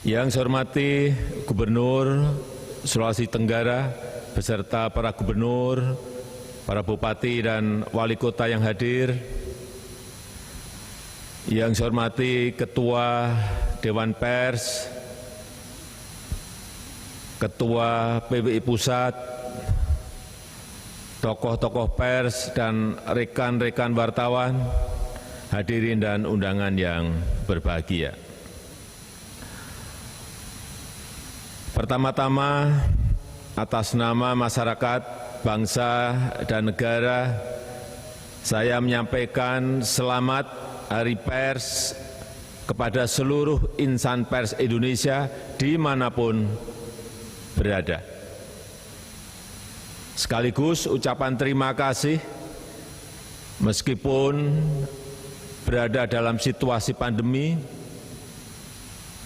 Yang saya hormati Gubernur Sulawesi Tenggara beserta para gubernur, para bupati dan wali kota yang hadir. Yang saya hormati Ketua Dewan Pers, Ketua PBI Pusat, tokoh-tokoh pers dan rekan-rekan wartawan, hadirin dan undangan yang berbahagia. Pertama-tama, atas nama masyarakat, bangsa, dan negara, saya menyampaikan selamat Hari Pers kepada seluruh insan pers Indonesia dimanapun berada. Sekaligus ucapan terima kasih, meskipun berada dalam situasi pandemi,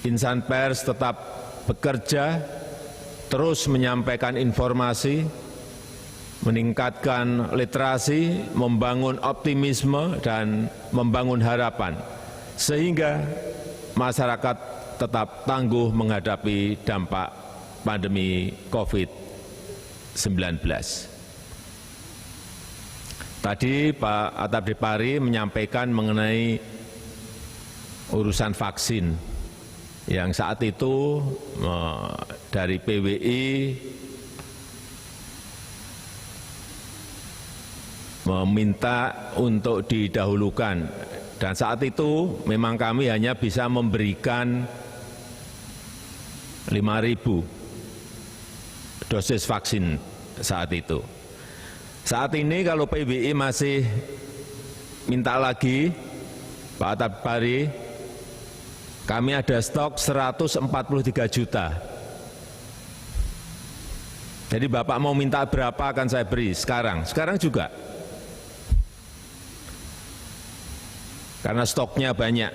insan pers tetap bekerja, terus menyampaikan informasi, meningkatkan literasi, membangun optimisme, dan membangun harapan, sehingga masyarakat tetap tangguh menghadapi dampak pandemi COVID-19. Tadi Pak Atap Dipari menyampaikan mengenai urusan vaksin, yang saat itu dari PWI meminta untuk didahulukan, dan saat itu memang kami hanya bisa memberikan 5.000 dosis vaksin saat itu. Saat ini kalau PBI masih minta lagi, Pak Atap Dipari, kami ada stok 143 juta. Jadi Bapak mau minta berapa akan saya beri sekarang juga. Karena stoknya banyak.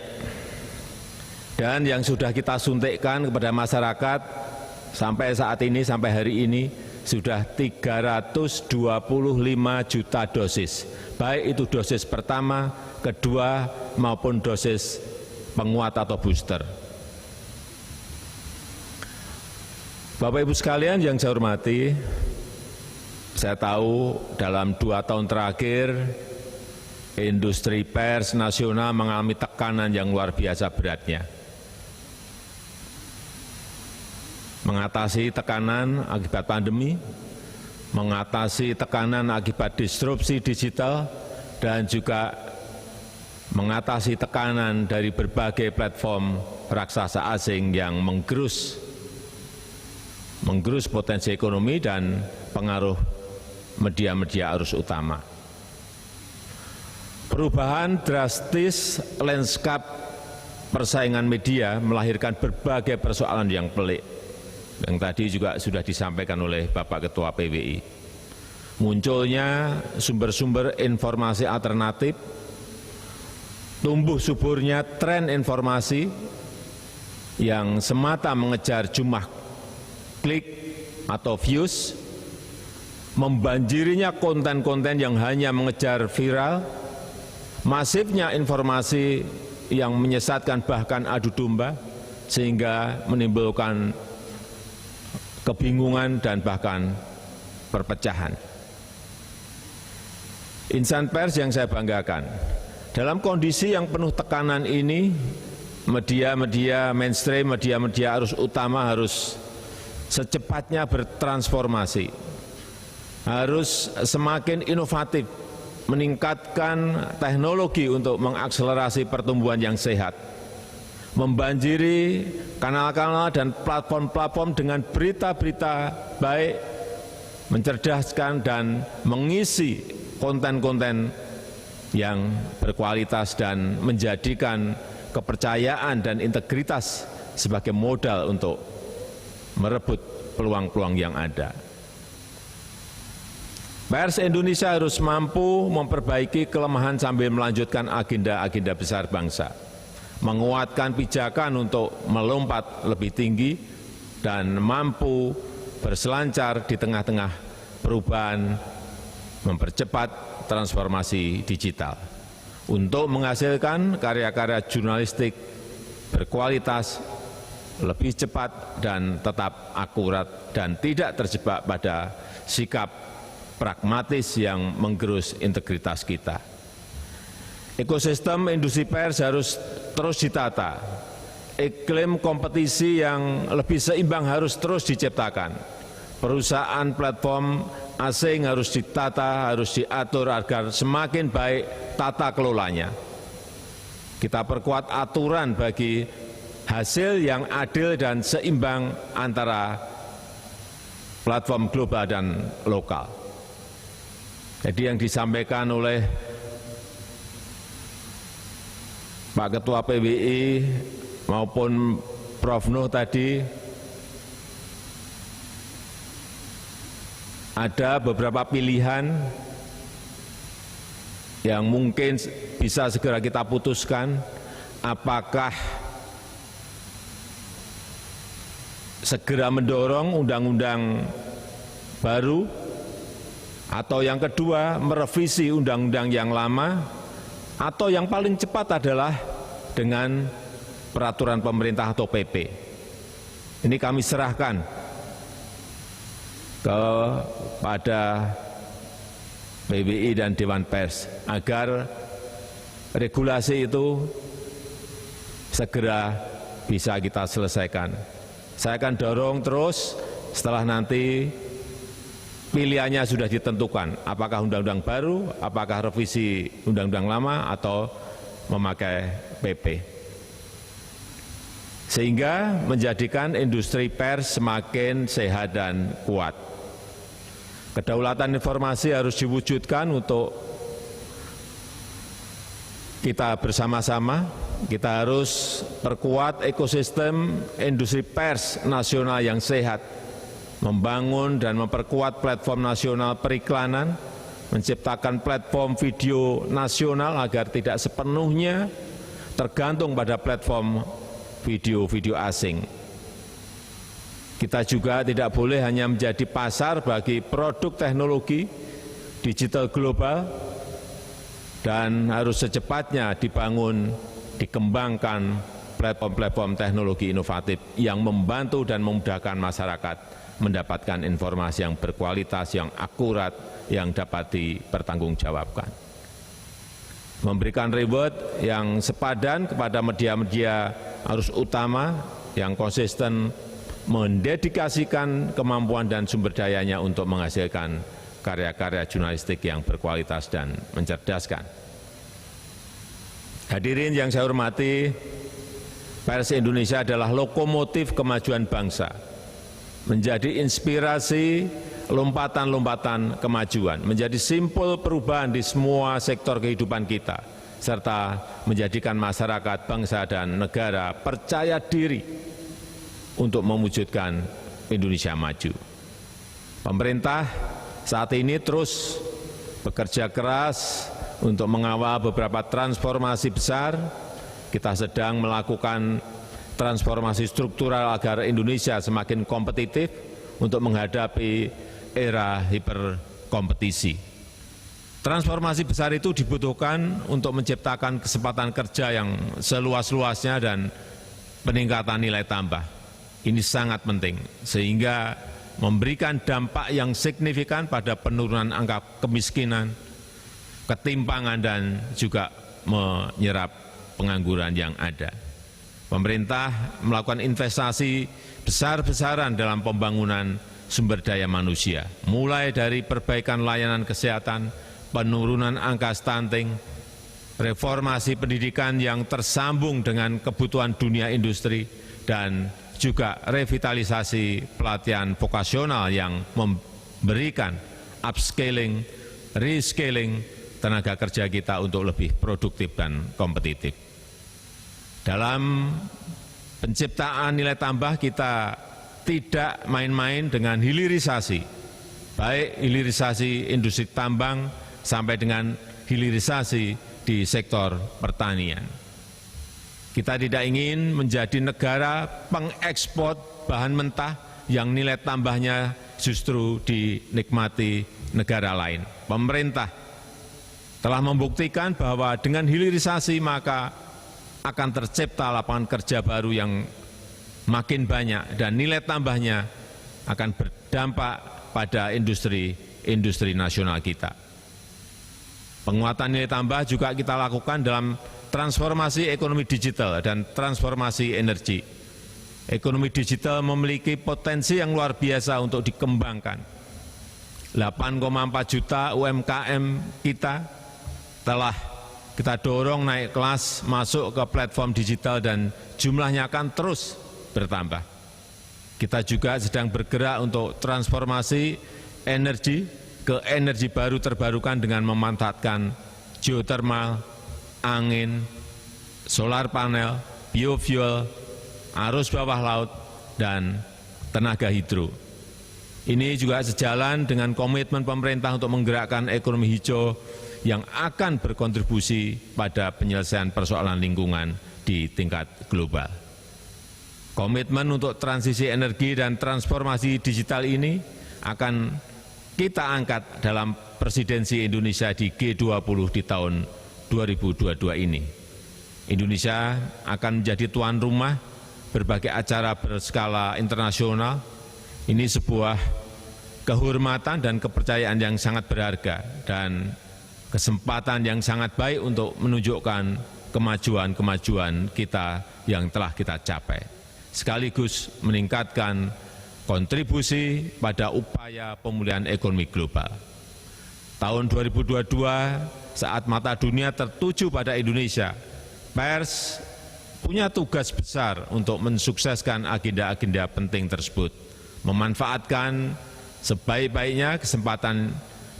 Dan yang sudah kita suntikkan kepada masyarakat sampai saat ini, sampai hari ini, sudah 325 juta dosis. Baik itu dosis pertama, kedua, maupun dosis penguat atau booster. Bapak Ibu sekalian yang saya hormati, saya tahu dalam 2 tahun terakhir industri pers nasional mengalami tekanan yang luar biasa beratnya. Mengatasi tekanan akibat pandemi, mengatasi tekanan akibat disrupsi digital, dan juga mengatasi tekanan dari berbagai platform raksasa asing yang menggerus potensi ekonomi dan pengaruh media-media arus utama. Perubahan drastis lanskap persaingan media melahirkan berbagai persoalan yang pelik, yang tadi juga sudah disampaikan oleh Bapak Ketua PWI. Munculnya sumber-sumber informasi alternatif, tumbuh suburnya tren informasi yang semata mengejar jumlah klik atau views, membanjirinya konten-konten yang hanya mengejar viral, masifnya informasi yang menyesatkan bahkan adu domba, sehingga menimbulkan kebingungan dan bahkan perpecahan. Insan pers yang saya banggakan, dalam kondisi yang penuh tekanan ini, media-media mainstream, media-media arus utama harus secepatnya bertransformasi, harus semakin inovatif, meningkatkan teknologi untuk mengakselerasi pertumbuhan yang sehat, membanjiri kanal-kanal dan platform-platform dengan berita-berita baik, mencerdaskan dan mengisi konten-konten yang berkualitas dan menjadikan kepercayaan dan integritas sebagai modal untuk merebut peluang-peluang yang ada. Pers Indonesia harus mampu memperbaiki kelemahan sambil melanjutkan agenda-agenda besar bangsa, menguatkan pijakan untuk melompat lebih tinggi dan mampu berselancar di tengah-tengah perubahan, mempercepat transformasi digital untuk menghasilkan karya-karya jurnalistik berkualitas lebih cepat dan tetap akurat dan tidak terjebak pada sikap pragmatis yang menggerus integritas kita. Ekosistem industri pers harus terus ditata. Iklim kompetisi yang lebih seimbang harus terus diciptakan. Perusahaan platform asing harus ditata, harus diatur agar semakin baik tata kelolanya. Kita perkuat aturan bagi hasil yang adil dan seimbang antara platform global dan lokal. Jadi yang disampaikan oleh Pak Ketua PBI maupun Prof. Nuh tadi, ada beberapa pilihan yang mungkin bisa segera kita putuskan, apakah segera mendorong undang-undang baru, atau yang kedua merevisi undang-undang yang lama, atau yang paling cepat adalah dengan peraturan pemerintah atau PP. Ini kami serahkan kepada PBI dan Dewan Pers agar regulasi itu segera bisa kita selesaikan. Saya akan dorong terus setelah nanti pilihannya sudah ditentukan, apakah undang-undang baru, apakah revisi undang-undang lama, atau memakai PP. Sehingga menjadikan industri pers semakin sehat dan kuat. Kedaulatan informasi harus diwujudkan untuk kita bersama-sama. Kita harus perkuat ekosistem industri pers nasional yang sehat, membangun dan memperkuat platform nasional periklanan, menciptakan platform video nasional agar tidak sepenuhnya tergantung pada platform video-video asing. Kita juga tidak boleh hanya menjadi pasar bagi produk teknologi digital global, dan harus secepatnya dibangun, dikembangkan platform-platform teknologi inovatif yang membantu dan memudahkan masyarakat mendapatkan informasi yang berkualitas, yang akurat, yang dapat dipertanggungjawabkan. Memberikan reward yang sepadan kepada media-media arus utama yang konsisten mendedikasikan kemampuan dan sumber dayanya untuk menghasilkan karya-karya jurnalistik yang berkualitas dan mencerdaskan. Hadirin yang saya hormati, pers Indonesia adalah lokomotif kemajuan bangsa, menjadi inspirasi lompatan-lompatan kemajuan, menjadi simpul perubahan di semua sektor kehidupan kita, serta menjadikan masyarakat, bangsa, dan negara percaya diri untuk mewujudkan Indonesia maju. Pemerintah saat ini terus bekerja keras untuk mengawal beberapa transformasi besar. Kita sedang melakukan transformasi struktural agar Indonesia semakin kompetitif untuk menghadapi era hiperkompetisi. Transformasi besar itu dibutuhkan untuk menciptakan kesempatan kerja yang seluas-luasnya dan peningkatan nilai tambah. Ini sangat penting sehingga memberikan dampak yang signifikan pada penurunan angka kemiskinan, ketimpangan, dan juga menyerap pengangguran yang ada. Pemerintah melakukan investasi besar-besaran dalam pembangunan sumber daya manusia, mulai dari perbaikan layanan kesehatan, penurunan angka stunting, reformasi pendidikan yang tersambung dengan kebutuhan dunia industri, dan juga revitalisasi pelatihan vokasional yang memberikan upscaling, reskilling tenaga kerja kita untuk lebih produktif dan kompetitif. Dalam penciptaan nilai tambah kita tidak main-main dengan hilirisasi, baik hilirisasi industri tambang sampai dengan hilirisasi di sektor pertanian. Kita tidak ingin menjadi negara pengekspor bahan mentah yang nilai tambahnya justru dinikmati negara lain. Pemerintah telah membuktikan bahwa dengan hilirisasi maka akan tercipta lapangan kerja baru yang makin banyak dan nilai tambahnya akan berdampak pada industri nasional kita. Penguatan nilai tambah juga kita lakukan dalam transformasi ekonomi digital dan transformasi energi. Ekonomi digital memiliki potensi yang luar biasa untuk dikembangkan. 8,4 juta UMKM kita telah kita dorong naik kelas masuk ke platform digital dan jumlahnya akan terus bertambah. Kita juga sedang bergerak untuk transformasi energi ke energi baru terbarukan dengan memanfaatkan geothermal, angin, solar panel, biofuel, arus bawah laut, dan tenaga hidro. Ini juga sejalan dengan komitmen pemerintah untuk menggerakkan ekonomi hijau yang akan berkontribusi pada penyelesaian persoalan lingkungan di tingkat global. Komitmen untuk transisi energi dan transformasi digital ini akan kita angkat dalam presidensi Indonesia di G20 di tahun 2022 ini. Indonesia akan menjadi tuan rumah berbagai acara berskala internasional. Ini sebuah kehormatan dan kepercayaan yang sangat berharga dan kesempatan yang sangat baik untuk menunjukkan kemajuan-kemajuan kita yang telah kita capai, sekaligus meningkatkan kontribusi pada upaya pemulihan ekonomi global. Tahun 2022, saat mata dunia tertuju pada Indonesia, pers punya tugas besar untuk mensukseskan agenda-agenda penting tersebut, memanfaatkan sebaik-baiknya kesempatan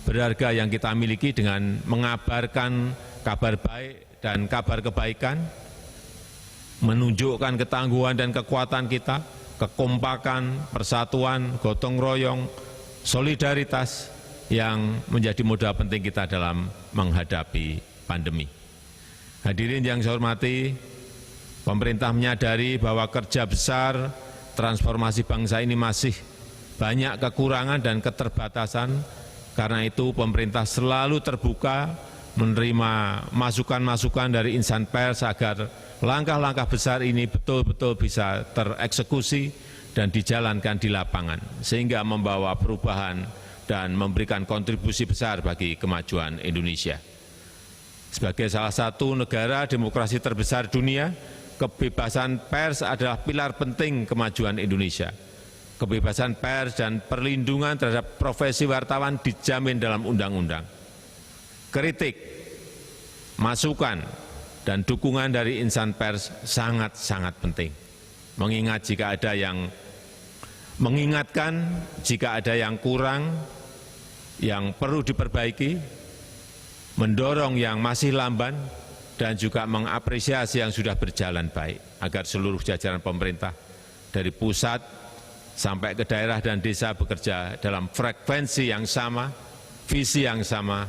berharga yang kita miliki dengan mengabarkan kabar baik dan kabar kebaikan, menunjukkan ketangguhan dan kekuatan kita, kekompakan, persatuan, gotong royong, solidaritas yang menjadi modal penting kita dalam menghadapi pandemi. Hadirin yang saya hormati, pemerintah menyadari bahwa kerja besar transformasi bangsa ini masih banyak kekurangan dan keterbatasan. Karena itu pemerintah selalu terbuka menerima masukan-masukan dari insan pers agar langkah-langkah besar ini betul-betul bisa tereksekusi dan dijalankan di lapangan, sehingga membawa perubahan dan memberikan kontribusi besar bagi kemajuan Indonesia. Sebagai salah satu negara demokrasi terbesar dunia, kebebasan pers adalah pilar penting kemajuan Indonesia. Kebebasan pers dan perlindungan terhadap profesi wartawan dijamin dalam undang-undang. Kritik, masukan, dan dukungan dari insan pers sangat-sangat penting. Mengingatkan jika ada yang kurang, yang perlu diperbaiki, mendorong yang masih lamban, dan juga mengapresiasi yang sudah berjalan baik, agar seluruh jajaran pemerintah dari pusat sampai ke daerah dan desa bekerja dalam frekuensi yang sama, visi yang sama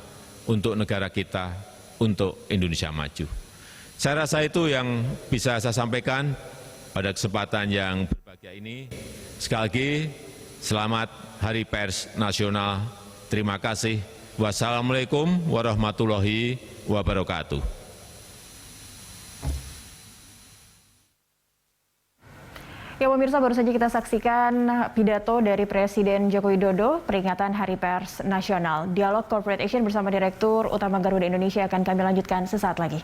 untuk negara kita, untuk Indonesia maju. Saya rasa itu yang bisa saya sampaikan pada kesempatan yang berbahagia ini. Sekali lagi, selamat Hari Pers Nasional. Terima kasih. Wassalamualaikum warahmatullahi wabarakatuh. Ya pemirsa, baru saja kita saksikan pidato dari Presiden Joko Widodo peringatan Hari Pers Nasional. Dialog Corporate Action bersama Direktur Utama Garuda Indonesia akan kami lanjutkan sesaat lagi.